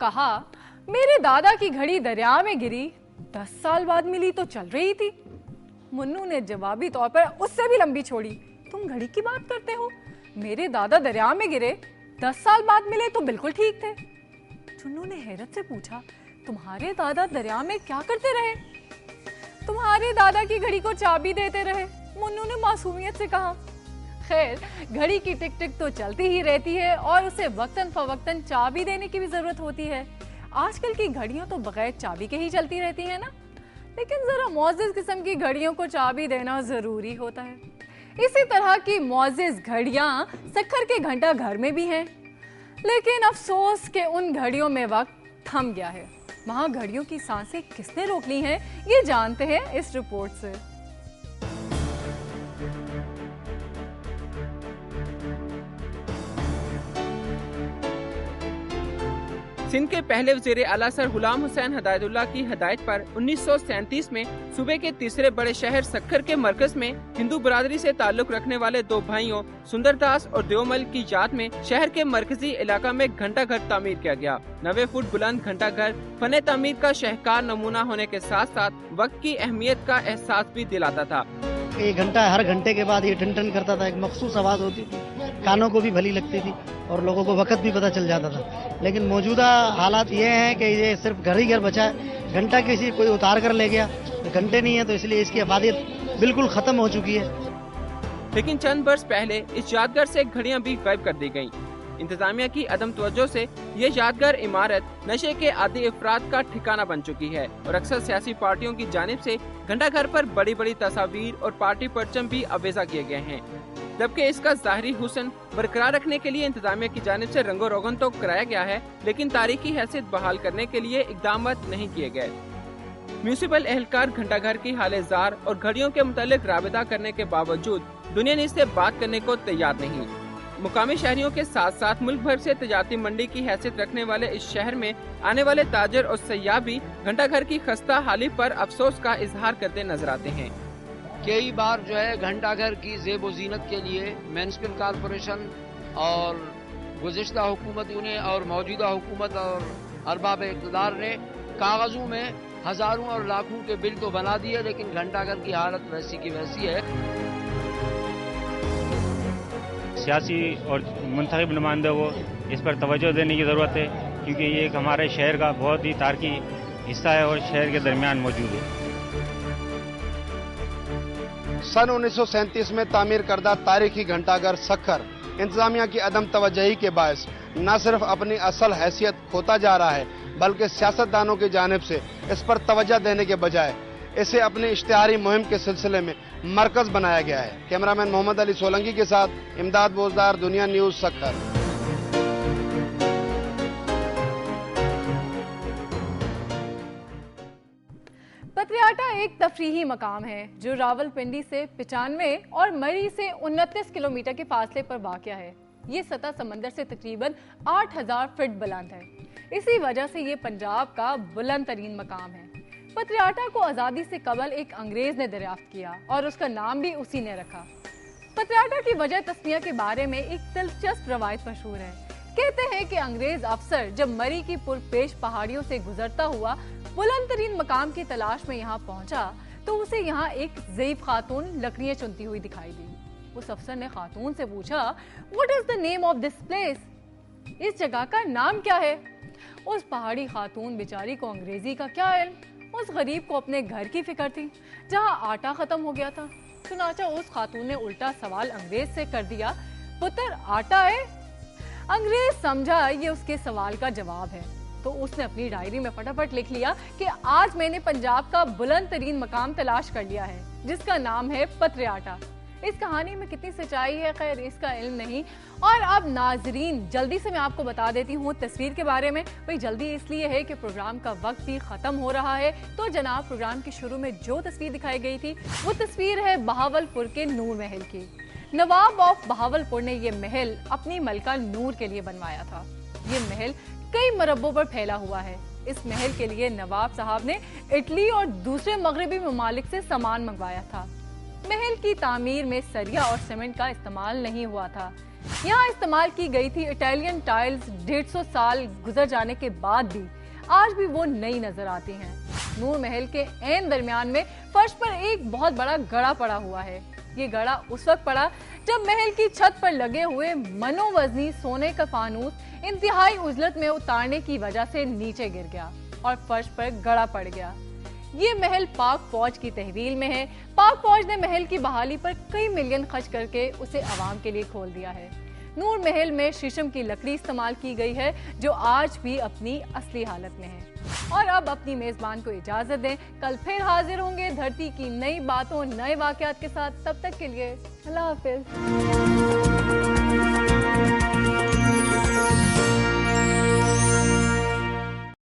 कहा, मेरे दादा की घड़ी दरिया में गिरी, 10 साल बाद मिली तो चल रही थी। मुन्नू ने जवाबी तौर पर उससे भी लंबी छोड़ी, तुम घड़ी की बात करते हो? मेरे दादा दरिया में गिरे, 10 साल बाद मिले तो बिल्कुल ठीक थे। चुन्नू ने हैरत से पूछा, तुम्हारे दादा दरिया में क्या करते रहे? तुम्हारे दादा की घड़ी को चाबी देते रहे, मुन्नू ने मासूमियत से कहा। खैर, घड़ी की टिक टिक तो चलती ही रहती है और उसे वक्तन फवक्तन चाबी देने की भी जरूरत होती है। आजकल की घड़ियां तो बगैर चाबी के ही चलती रहती है ना, लेकिन जरा मौजिज़ किस्म की घड़ियों को चाबी देना जरूरी होता है। इसी तरह की मौजिज़ घड़ियां सक्खर के घंटा घर में भी हैं, लेकिन अफसोस के उन घड़ियों में वक्त थम गया है। वहां घड़ियों की सांसें किसने रोक ली हैं, ये जानते हैं इस रिपोर्ट से। सिंध के पहले वज़ीर आला सर गुलाम हुसैन हिदायतुल्लाह की हिदायत पर 1937 में सूबे के तीसरे बड़े शहर सक्खर के मरकज में हिंदू बरादरी से ताल्लुक रखने वाले दो भाइयों सुंदरदास और देवमल की याद में शहर के मरकजी इलाका में घंटा घर तामीर किया गया। 90 फुट बुलंद घंटा घर फने तामीर का शहकार नमूना होने के साथ साथ वक्त की अहमियत का एहसास भी दिलाता था। ये घंटा हर घंटे के बाद ये टन टन करता था, एक मखसूस आवाज होती थी, कानों को भी भली लगती थी और लोगों को वक्त भी पता चल जाता था। लेकिन मौजूदा हालात ये हैं कि ये सिर्फ घर ही घर बचा है। घंटा किसी कोई उतार कर ले गया, तो घंटे नहीं है, तो इसलिए इसकी अफादियत बिल्कुल खत्म हो चुकी है। लेकिन चंद वर्ष पहले इस यादगार से घड़ियां भी गायब कर दी गयी। इंतजामिया की अदम तवज्जो से ये यादगार इमारत नशे के आदी अफराद का ठिकाना बन चुकी है और अक्सर सियासी पार्टियों की जानिब से घंटा घर पर बड़ी बड़ी तस्वीर और पार्टी परचम भी अवेजा किए गए हैं, जबकि इसका ज़ाहरी हुस्न बरकरार रखने के लिए इंतजामिया की जानिब से रंगो रोगन तो कराया गया है, लेकिन तारीखी हैसियत बहाल करने के लिए इकदाम नहीं किए गए। म्यूनिसिपल एहलकार घंटा घर की हाले जार और घड़ियों के मुतालिक राबिता करने के बावजूद दुनिया ने इससे बात करने को तैयार नहीं। मुकामी शहरियों के साथ साथ मुल्क भर से तजारती मंडी की हैसियत रखने वाले इस शहर में आने वाले ताजर और सयाह भी घंटा घर की खस्ता हाली पर अफसोस का इजहार करते नजर आते हैं। कई बार जो है घंटा घर की ज़ेब व ज़ीनत के लिए म्युनिसिपल कॉरपोरेशन और गुज़िश्ता हुकूमतों ने और मौजूदा हुकूमत और अरबाब इक़्तिदार ने कागज़ों में हज़ारों और लाखों के बिल तो बना दिए, लेकिन घंटा घर की हालत वैसी की वैसी है। सियासी और मुंतखब नुमाइंदों को इस पर तवज्जो देने की ज़रूरत है, क्योंकि ये एक हमारे शहर का बहुत ही तारकी हिस्सा है और शहर के दरमियान मौजूद है। सन 1937 में तामीर करदा तारीखी घंटाघर सक्खर इंतजामिया की अदम तवज्जही के बायस न सिर्फ अपनी असल हैसियत खोता जा रहा है, बल्कि सियासतदानों की जानिब से इस पर तवज्जो देने के बजाय इसे अपनी इश्तिहारी मुहिम के सिलसिले में मरकज बनाया गया है। कैमरामैन मोहम्मद अली सोलंकी के साथ इमदाद बोजदार, दुनिया न्यूज, सक्खर। पत्रियाटा एक तफरीही मकाम है जो रावलपिंडी से 95 और मरी से 29 किलोमीटर के फासले पर वाक़या है। ये सतह समंदर से तकरीबन 8000 फीट बुलंद है। इसी वजह से ये पंजाब का बुलंद तरीन मकाम है। पत्रियाटा को आज़ादी से कबल एक अंग्रेज ने दरियाफ्त किया और उसका नाम भी उसी ने रखा। पत्रियाटा की वजह तस्मिया के बारे में एक दिलचस्प रवायत मशहूर है। कहते हैं कि अंग्रेज अफसर जब मरी की पुरपेश पहाड़ियों से गुजरता हुआ बुलंद तरीन मकाम की तलाश में यहाँ पहुंचा तो उसे यहाँ एक ज़ईफ खातून लकड़ियाँ चुनती हुई दिखाई दी। उस अफसर ने खातून से पूछा, what is the name of this place? इस जगह का नाम क्या है? उस पहाड़ी खातून बेचारी को अंग्रेजी का क्या इल्म, उस गरीब को अपने घर की फिक्र थी जहाँ आटा खत्म हो गया था। चुनाचा उस खातून ने उल्टा सवाल अंग्रेज से कर दिया, पुत्र आटा है? अंग्रेज समझा ये उसके सवाल का जवाब है, तो उसने अपनी डायरी में फटाफट लिख लिया कि आज मैंने पंजाब का बुलंद तरीन मकाम तलाश कर लिया है जिसका नाम है पत्रियाटा। इस कहानी में कितनी सच्चाई है, खैर इसका इल्म नहीं। और अब नाजरीन जल्दी से मैं आपको बता देती हूँ तस्वीर के बारे में। भाई जल्दी इसलिए है कि प्रोग्राम का वक्त भी खत्म हो रहा है। तो जनाब, प्रोग्राम के शुरू में जो तस्वीर दिखाई गई थी वो तस्वीर है बहावलपुर के नूर महल की। नवाब ऑफ बहावलपुर ने ये महल अपनी मलका नूर के लिए बनवाया था। ये महल कई मरब्बों पर फैला हुआ है। इस महल के लिए नवाब साहब ने इटली और दूसरे मगरबी ममालिक से सामान मंगवाया था। महल की तामीर में सरिया और सीमेंट का इस्तेमाल नहीं हुआ था। यहाँ इस्तेमाल की गई थी इटालियन टाइल्स। 150 साल गुजर जाने के बाद भी आज भी वो नई नजर आती हैं। नूर महल के ऐन दरमियान में फर्श पर एक बहुत बड़ा गड़ा पड़ा हुआ है। ये गड़ा उस वक्त पड़ा जब महल की छत पर लगे हुए मनोवजनी सोने का फानूस इंतहाई उजलत में उतारने की वजह से नीचे गिर गया और फर्श पर गड़ा पड़ गया। ये महल पाक फौज की तहवील में है। पाक फौज ने महल की बहाली पर कई मिलियन खर्च करके उसे आवाम के लिए खोल दिया है। नूर महल में शीशम की लकड़ी इस्तेमाल की गई है जो आज भी अपनी असली हालत में है। और अब अपनी मेजबान को इजाजत दें। कल फिर हाजिर होंगे धरती की नई बातों, नए वाकयात के साथ। तब तक के लिए अल्लाह हाफिज।